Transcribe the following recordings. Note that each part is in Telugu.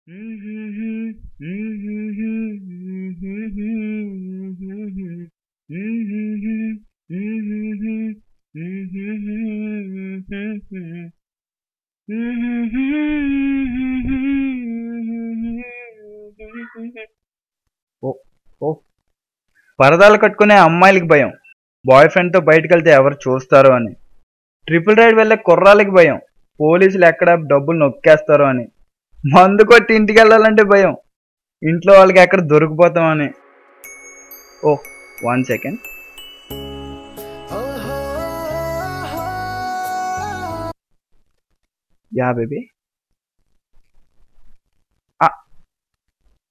ఓ ఓ పరదాలు కట్టుకునే అమ్మాయిలకి భయం, బాయ్ ఫ్రెండ్తో బయటకు వెళ్తే ఎవరు చూస్తారో అని. ట్రిపుల్ రైడ్ వెళ్ళే కుర్రాలకి భయం, పోలీసులు ఎక్కడ డబ్బులు నొక్కేస్తారో అని. మందు కొట్టి ఇంటికి వెళ్ళాలంటే భయం, ఇంట్లో వాళ్ళకి ఎక్కడ దొరికిపోతామని. ఓ 1 సెకండ్. Yeah baby.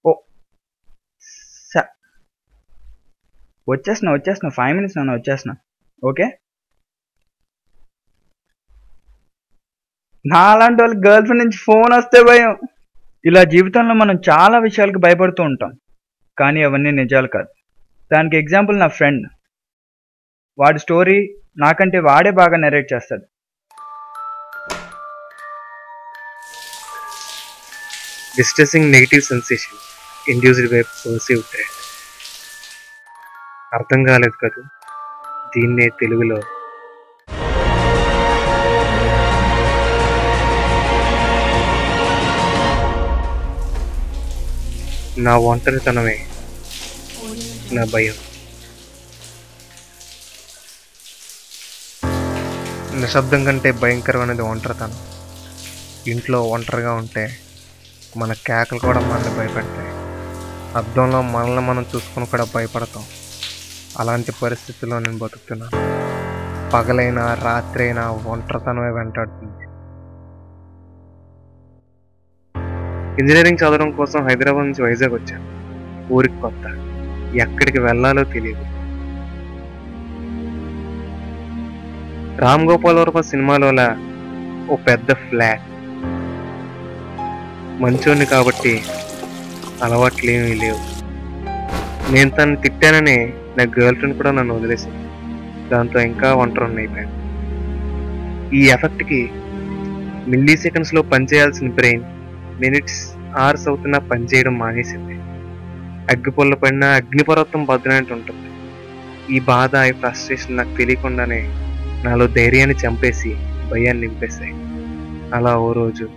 ఓ వచ్చేస్తున్నా 5 minutes నాన్న, వచ్చేస్తున్నా. ఓకే. నాలాంటి వాళ్ళకి గర్ల్ ఫ్రెండ్ నుంచి ఫోన్ వస్తే భయం. ఇలా జీవితంలో మనం చాలా విషయాలకు భయపడుతూ ఉంటాం, కానీ అవన్నీ నిజాలు కాదు. దానికి ఎగ్జాంపుల్ నా ఫ్రెండ్. వాడి స్టోరీ నాకంటే వాడే బాగా నెరేట్ చేస్తాడు. Distressing negative sensation induced by perceived threat. అర్థం కాలేదు కదా, దీన్నే తెలుగులో నా ఒంటరితనమే నా భయం. నిశ్శబ్దం కంటే భయంకరమైనది ఒంటరితనం. ఇంట్లో ఒంటరిగా ఉంటే మన కేకలు కూడా మనల్ని భయపెడతాయి. అద్దంలో మనల్ని మనం చూసుకుని కూడా భయపడతాం. అలాంటి పరిస్థితుల్లో నేను బతుకుతున్నాను. పగలైనా రాత్రి అయినా ఒంటరితనమే వెంటాడుతుంది. ఇంజనీరింగ్ చదవడం కోసం హైదరాబాద్ నుంచి వైజాగ్ వచ్చాను. ఊరికి కొత్త, ఎక్కడికి వెళ్ళాలో తెలియదు. రామ్ గోపాల్ వర్మ సినిమాలోలా ఓ పెద్ద ఫ్లాట్. మంచోడిని కాబట్టి అలవాట్లు ఏమీ లేవు. నేను తను తిట్టానని నా గర్ల్ ఫ్రెండ్ కూడా నన్ను వదిలేసింది. దాంతో ఇంకా ఒంటరిని అయిపోయాను. ఈ ఎఫెక్ట్కి మిల్లీ సెకండ్స్లో పనిచేయాల్సిన బ్రెయిన్ మినిట్స్ అవర్స్ అవుతున్నా పనిచేయడం మానేసింది. అగ్గిపొల్ల పడినా అగ్నిపర్వతం బద్దనట్టు ఉంటుంది. ఈ బాధ, ఈ ఫ్రస్ట్రేషన్ నాకు తెలియకుండానే నాలో ధైర్యాన్ని చంపేసి భయాన్ని నింపేశాయి. అలా ఓ రోజు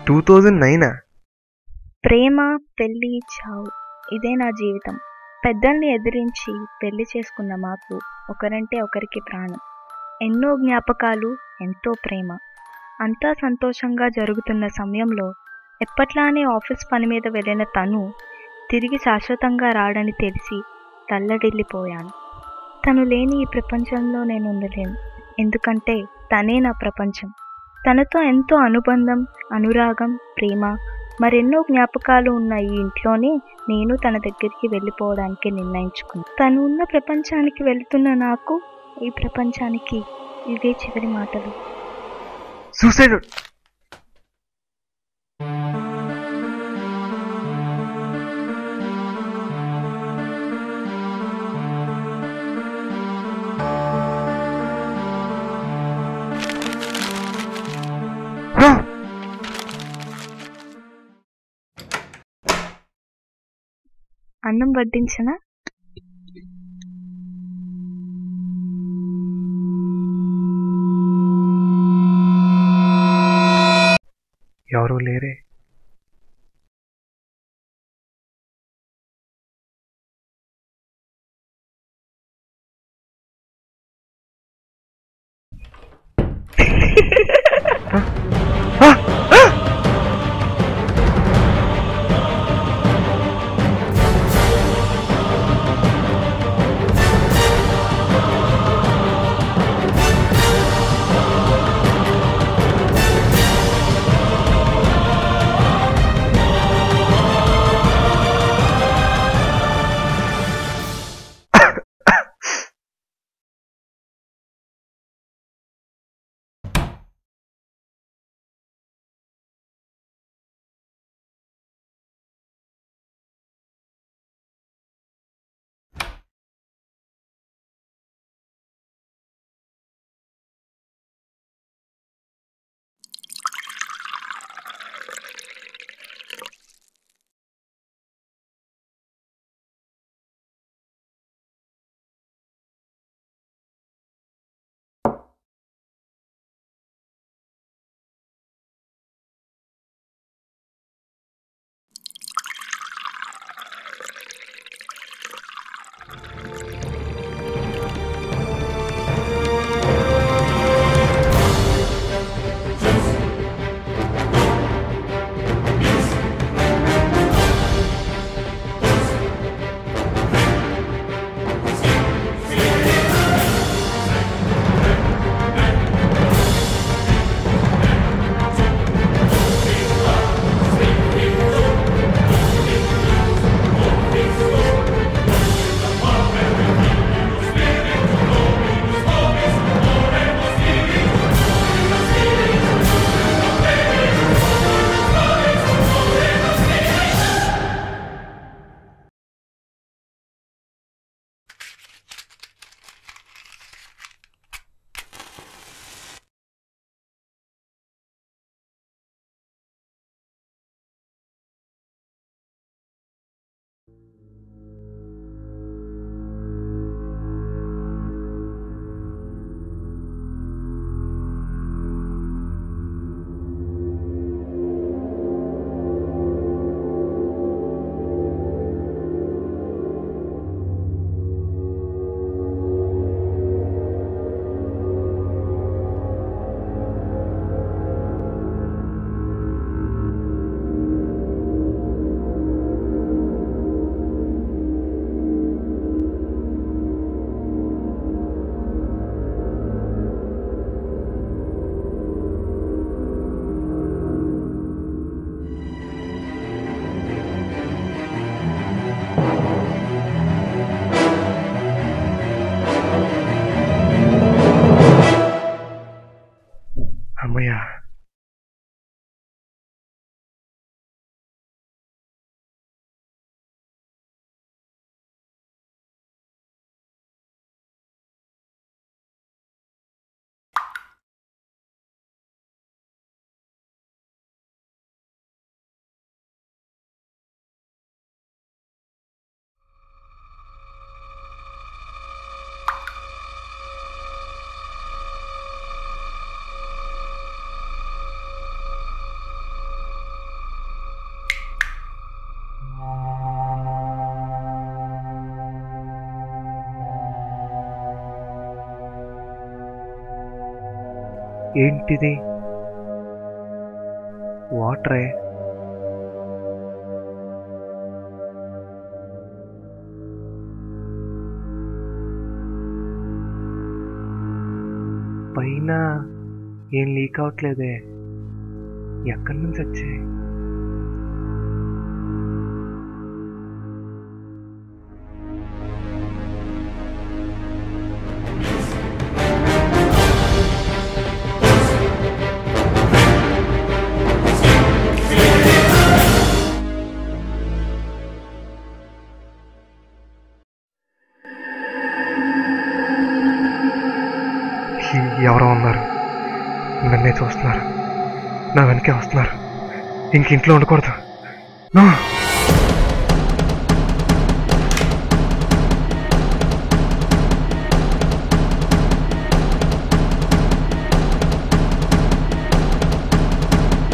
2009 ప్రేమ, పెళ్లి, చావు ఇదే నా జీవితం. పెద్దల్ని ఎదిరించి పెళ్లి చేసుకున్న మాకు ఒకరంటే ఒకరికి ప్రాణం. ఎన్నో జ్ఞాపకాలు, ఎంతో ప్రేమ. అంతా సంతోషంగా జరుగుతున్న సమయంలో ఎప్పట్లానే ఆఫీస్ పని మీద వెళ్ళిన తను తిరిగి శాశ్వతంగా రాడని తెలిసి తల్లడిల్లిపోయాను. తను లేని ఈ ప్రపంచంలో నేను ఉండలేను. ఎందుకంటే తనే నా ప్రపంచం. తనతో ఎంతో అనుబంధం, అనురాగం, ప్రేమ, మరెన్నో జ్ఞాపకాలు ఉన్న ఈ ఇంట్లోనే నేను తన దగ్గరికి వెళ్ళిపోవడానికి నిర్ణయించుకున్నాను. తను ఉన్న ప్రపంచానికి వెళుతున్న నాకు ఈ ప్రపంచానికి ఇవే చివరి మాటలు. సూసైడ్. అన్నం వడ్డించనా? ఎవరూ లేరే. అమ్మయ్య. ఏంటిది? వాటరే. పైన ఏం లీక్ అవట్లేదే. ఎక్కడి నుంచి వచ్చాయి? ఎవరో ఉన్నారు. నన్నే చూస్తున్నారు. నా వెనకే వస్తున్నారు. ఇంట్లో ఉండకూడదు.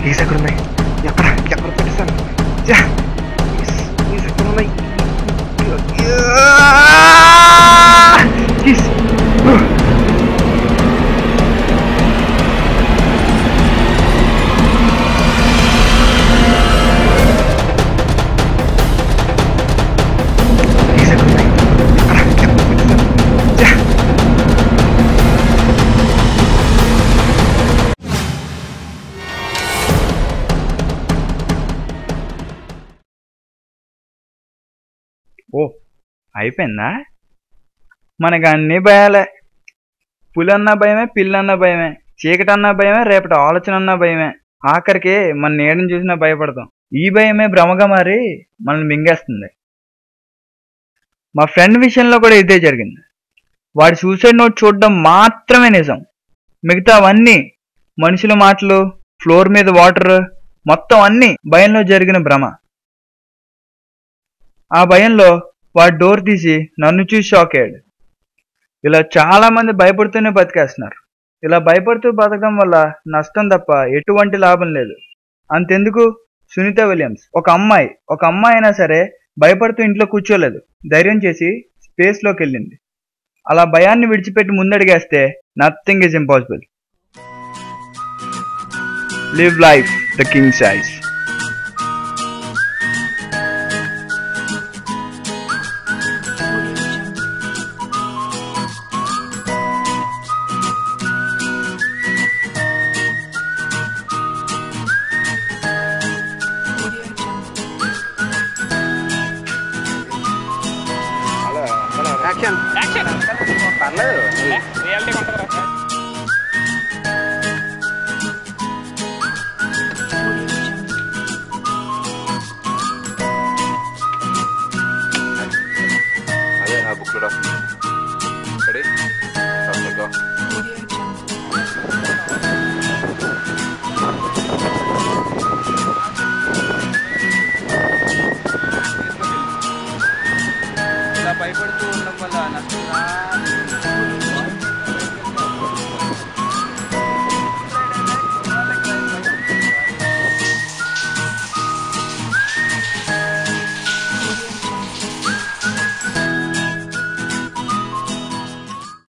కీస్ ఎక్కడ ఉన్నాయి? ఎక్కడ ఎక్కడ పెట్టేశాను? కీస్ ఎక్కడ ఉన్నాయి? కీస్ ఓ అయిపోయిందా? మనకు అన్ని భయాలే. పులన్నా భయమే, పిల్లన్నా భయమే, చీకటన్నా భయమే, రేపటి ఆలోచన అన్నా భయమే, ఆఖరికి మన నీడని చూసినా భయపడతాం. ఈ భయమే భ్రమగా మారి మనల్ని మింగేస్తుంది. మా ఫ్రెండ్ విషయంలో కూడా ఇదే జరిగింది. వాడి సూసైడ్ నోట్ చూడడం మాత్రమే నిజం, మిగతావన్నీ మనుషుల మాటలు, ఫ్లోర్ మీద వాటర్, మొత్తం అన్నీ భయంలో జరిగిన భ్రమ. ఆ భయంలో వాడు డోర్ తీసి నన్ను చూసి షాక్ అయ్యాడు. ఇలా చాలా మంది భయపడుతూనే బతికేస్తున్నారు. ఇలా భయపడుతూ బతకడం వల్ల నష్టం తప్ప ఎటువంటి లాభం లేదు. అంతెందుకు, సునీత విలియమ్స్ ఒక అమ్మాయి అయినా సరే భయపడుతూ ఇంట్లో కూర్చోలేదు, ధైర్యం చేసి స్పేస్లోకి వెళ్ళింది. అలా భయాన్ని విడిచిపెట్టి ముందడిగేస్తే nothing is impossible. Live life the king size.